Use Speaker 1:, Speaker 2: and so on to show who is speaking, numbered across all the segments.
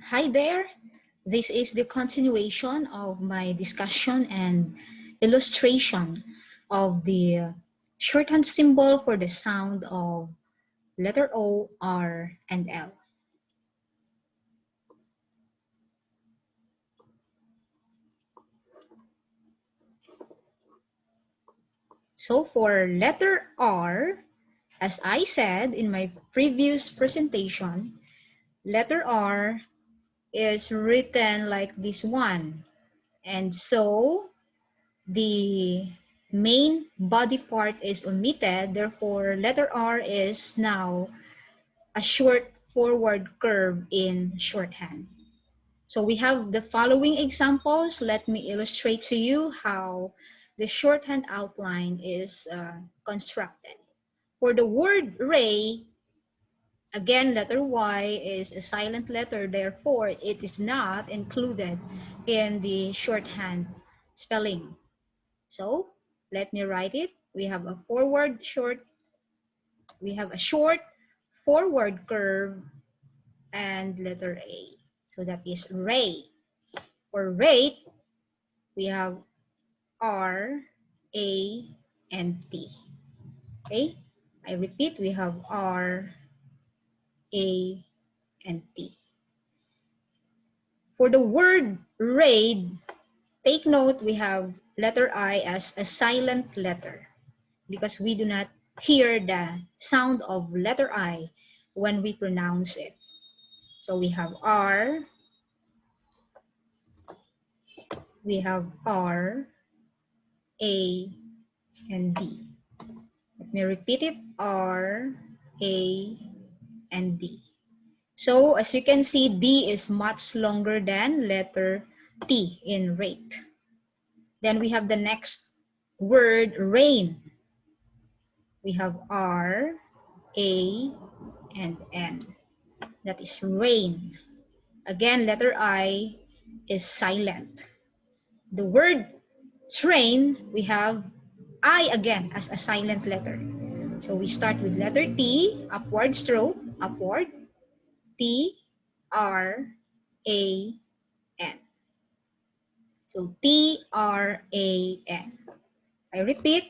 Speaker 1: Hi there. This is the continuation of my discussion and illustration of the shorthand symbol for the sound of letter O, R, and L. So for letter R, as I said in my previous presentation, letter R is written like this one. And so the main body part is omitted, therefore letter R is now a short forward curve in shorthand. So we have the following examples. Let me illustrate to you how the shorthand outline is constructed. For the word ray, again, letter Y is a silent letter, therefore it is not included in the shorthand spelling. So let me write it. We have a short forward curve and letter A. So that is ray. For rate, we have R, A, and T. Okay? I repeat, we have R, A, and T. For the word raid, take note we have letter I as a silent letter because we do not hear the sound of letter I when we pronounce it. So we have R, A, and D. Let me repeat it, R, A, and D. So as you can see, D is much longer than letter T in rate. Then we have the next word, rain. We have R, A, and N. That is rain. Again, letter I is silent. The word train, we have I again as a silent letter. So we start with letter T, upward stroke, upward, T, R, A, N. So T, R, A, N. I repeat,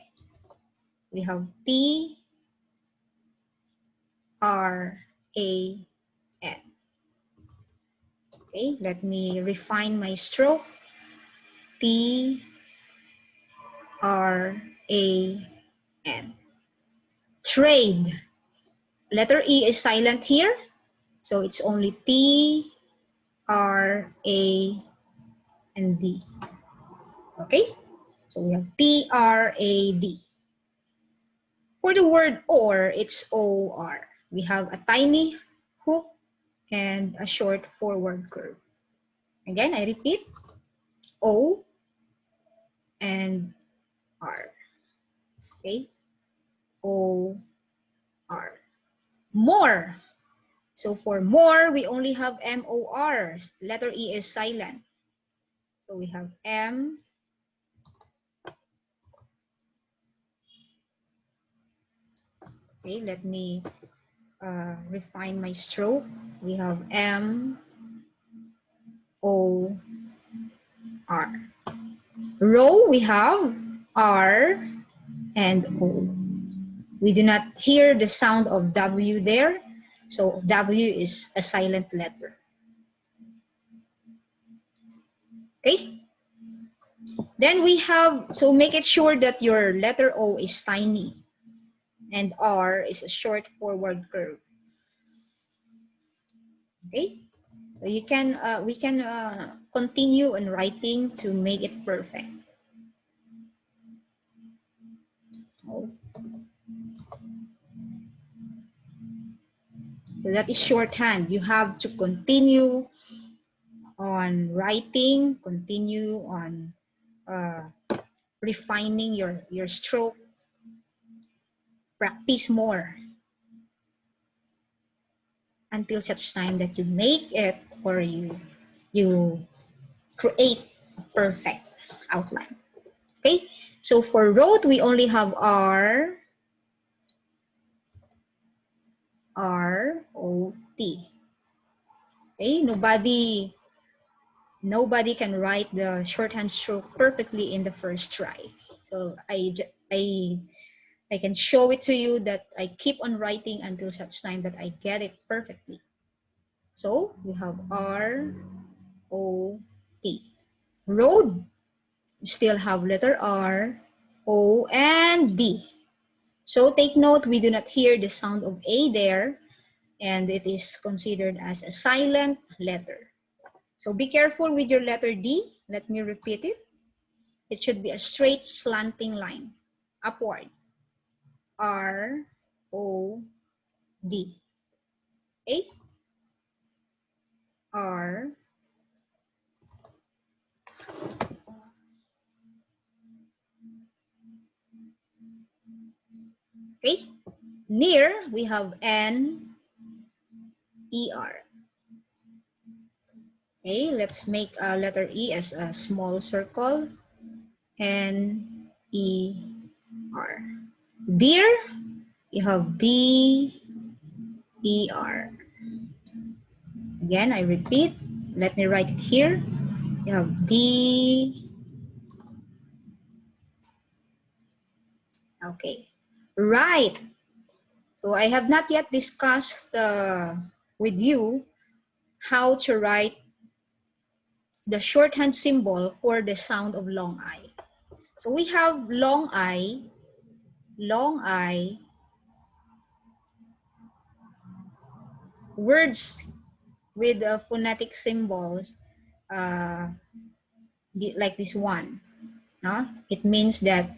Speaker 1: we have T, R, A, N. Okay, let me refine my stroke. T, R, A, N. Trade. Letter E is silent here. So it's only T, R, A, and D. Okay? So we have T, R, A, D. For the word or, it's O, R. We have a tiny hook and a short forward curve. Again, I repeat, O and R. Okay? O, R. More. So for more, we only have M-O-R. Letter E is silent. So we have M. Okay, let me refine my stroke. We have M, O, R. Row, we have R and O. We do not hear the sound of W there. So W is a silent letter. Okay? Then we have, so make it sure that your letter O is tiny and R is a short forward curve. Okay? So you can, we can continue on writing to make it perfect. Oh. So that is shorthand. You have to continue on writing, continue on refining your stroke, practice more until such time that you make it or you create a perfect outline. Okay, so for road, we only have R, O, T. Okay, nobody can write the shorthand stroke perfectly in the first try. So I can show it to you that I keep on writing until such time that I get it perfectly. So we have R, O, T. Road, you still have letter R, O, and D. So take note, we do not hear the sound of A there, and it is considered as a silent letter. So be careful with your letter D. Let me repeat it. It should be a straight slanting line, upward. R, O, D. Okay? R, okay? Near, we have N, E, R. Okay, let's make a letter E as a small circle. N, E, R. Deer, you have D, E, R. Again, I repeat. Let me write it here. You have D. Okay. Right. So I have not yet discussed with you how to write the shorthand symbol for the sound of long I. So we have long I, words with phonetic symbols like this one. No? It means that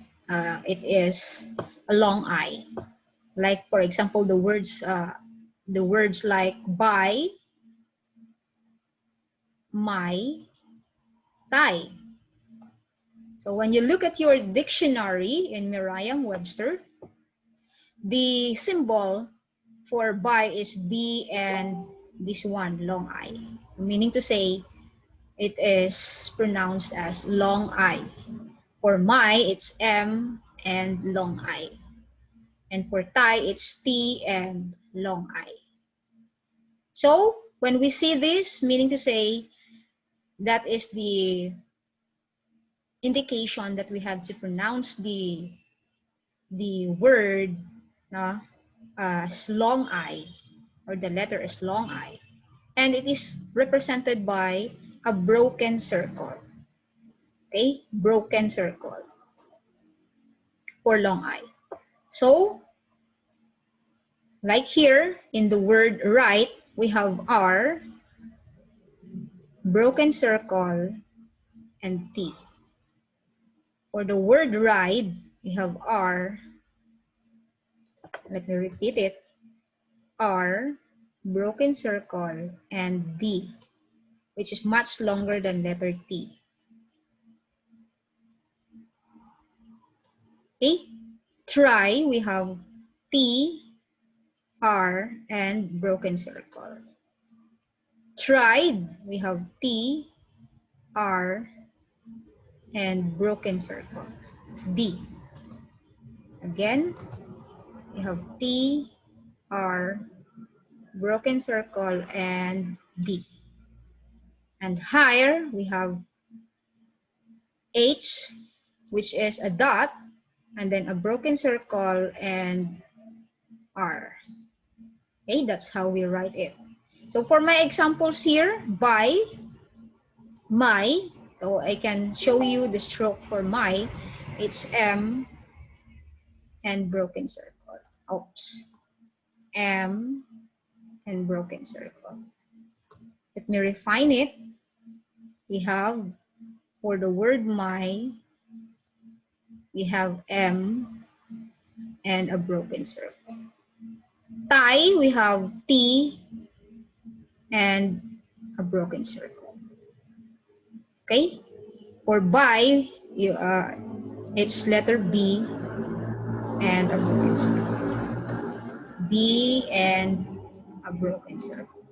Speaker 1: it is a long I. Like for example, the words like by, my, tie. So when you look at your dictionary in Merriam-Webster, the symbol for by is B and this one, long I. Meaning to say, it is pronounced as long I. For my, it's M and long I. And for tie, it's T and long I. So when we see this, meaning to say, that is the indication that we have to pronounce the word as long I, or the letter as long I. And it is represented by a broken circle. Okay, broken circle for long I. So, like here in the word right, we have R, broken circle, and T. For the word ride, we have R, let me repeat it, R, broken circle, and D, which is much longer than letter T. Okay, try, we have T, R, and broken circle. Tried, we have T, R, and broken circle, D. Again, we have T, R, broken circle, and D. And higher, we have H, which is a dot, and then a broken circle, and R. Okay, that's how we write it. So for my examples here, by, my, so I can show you the stroke for my. It's M and broken circle. Oops. M and broken circle. Let me refine it. We have, for the word my, we have M and a broken circle. Tie, we have T and a broken circle. Okay? For by, it's letter B and a broken circle. B and a broken circle.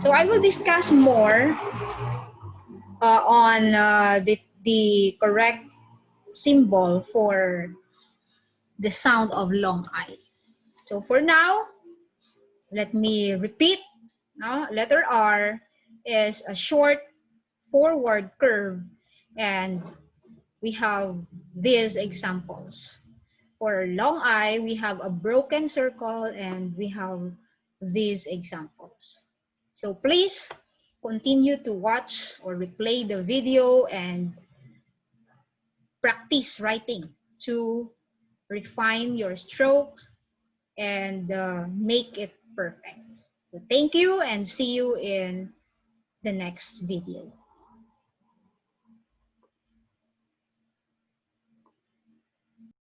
Speaker 1: So I will discuss more on the correct symbol for the sound of long I. So for now, let me repeat. No? Letter R, is a short forward curve, and we have these examples. For long I, we have a broken circle, and we have these examples. So please continue to watch or replay the video and practice writing to refine your strokes and make it perfect. So thank you, and see you in the next video.